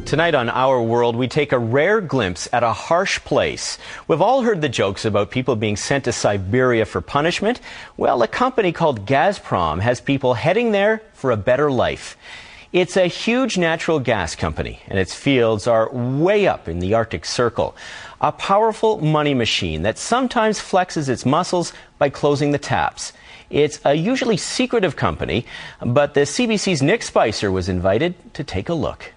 Tonight on Our World, we take a rare glimpse at a harsh place. We've all heard the jokes about people being sent to Siberia for punishment. Well, a company called Газпром has people heading there for a better life. It's a huge natural gas company, and its fields are way up in the Arctic Circle. A powerful money machine that sometimes flexes its muscles by closing the taps. It's a usually secretive company, but the CBC's Nick Spicer was invited to take a look.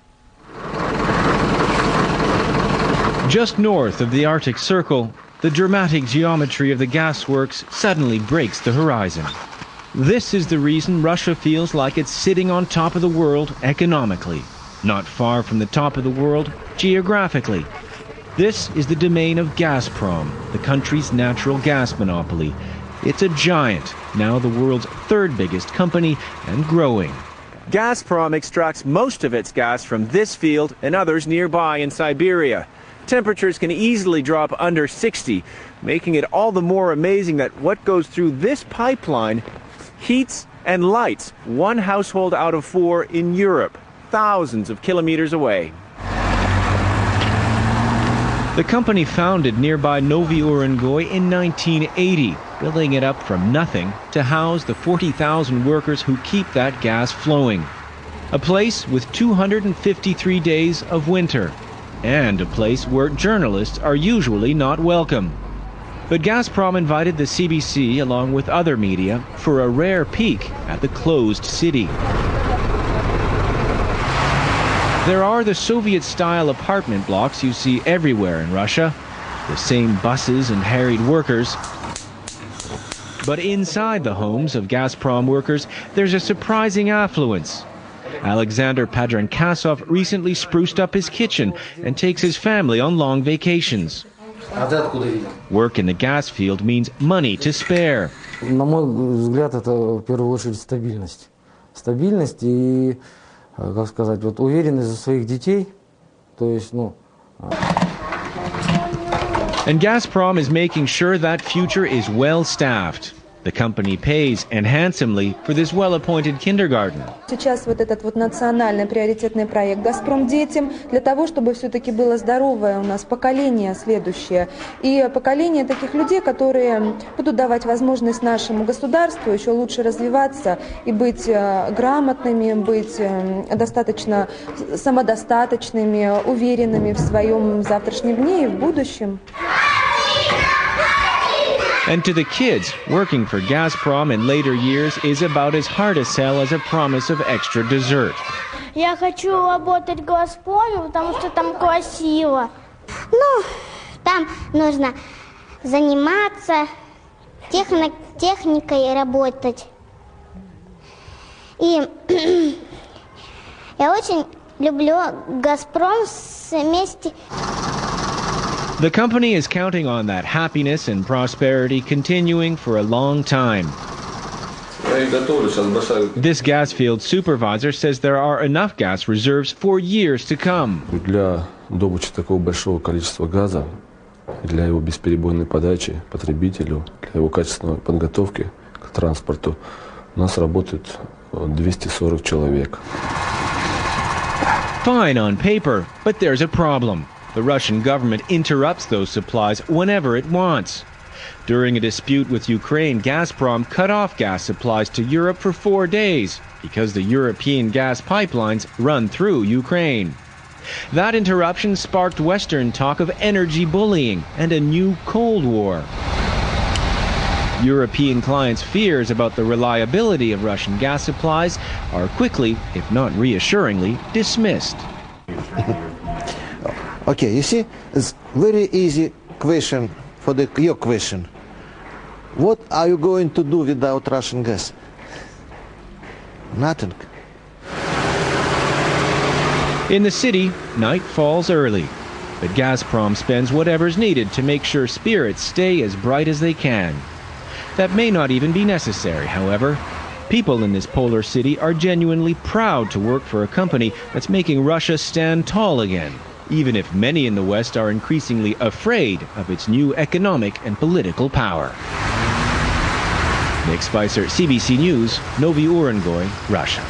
Just north of the Arctic Circle, the dramatic geometry of the gasworks suddenly breaks the horizon. This is the reason Russia feels like it's sitting on top of the world economically, not far from the top of the world geographically. This is the domain of Газпром, the country's natural gas monopoly. It's a giant, now the world's third biggest company and growing. Газпром extracts most of its gas from this field and others nearby in Siberia. Temperatures can easily drop under 60, making it all the more amazing that what goes through this pipeline heats and lights one household out of 4 in Europe, thousands of kilometers away. The company founded nearby Novый Ureнгой in 1980, building it up from nothing to house the 40,000 workers who keep that gas flowing. A place with 253 days of winter, and a place where journalists are usually not welcome. But Газпром invited the CBC, along with other media, for a rare peek at the closed city. There are the Soviet-style apartment blocks you see everywhere in Russia, the same buses and harried workers. But inside the homes of Газпром workers, there's a surprising affluence. Alexander Padrankasov recently spruced up his kitchen and takes his family on long vacations. Work in the gas field means money to spare. На мой взгляд, это в первую очередь стабильность. Стабильность и, как сказать, вот уверенность за своих детей. То есть, And Газпром is making sure that future is well staffed. The company pays, and handsomely, for this well-appointed kindergarten. Сейчас вот этот вот национальный приоритетный проект «Газпром детям» для того, чтобы все-таки было здоровое у нас поколение следующее. И поколение таких людей, которые будут давать возможность нашему государству еще лучше развиваться и быть грамотными, быть достаточно самодостаточными, уверенными в своем завтрашнем дне и в будущем. And to the kids, working for Газпром in later years is about as hard a sell as a promise of extra dessert. Я хочу работать в Газпроме, потому что там красиво. Там нужно заниматься техникой, работать. И я очень люблю Газпром вместе. The company is counting on that happiness and prosperity continuing for a long time. This gas field supervisor says there are enough gas reserves for years to come. Для добычи такого большого количества газа, для его бесперебойной подачи потребителю, для его качественной подготовки к транспорту у нас работает 240 человек. Fine on paper, but there's a problem. The Russian government interrupts those supplies whenever it wants. During a dispute with Ukraine, Газпром cut off gas supplies to Europe for 4 days because the European gas pipelines run through Ukraine. That interruption sparked Western talk of energy bullying and a new Cold War. European clients' fears about the reliability of Russian gas supplies are quickly, if not reassuringly, dismissed. Okay, you see, it's very easy question for your question. What are you going to do without Russian gas? Nothing. In the city, night falls early, but Газпром spends whatever's needed to make sure spirits stay as bright as they can. That may not even be necessary, however. People in this polar city are genuinely proud to work for a company that's making Russia stand tall again, even if many in the West are increasingly afraid of its new economic and political power. Nick Spicer, CBC News, Nový Ureнгой, Russia.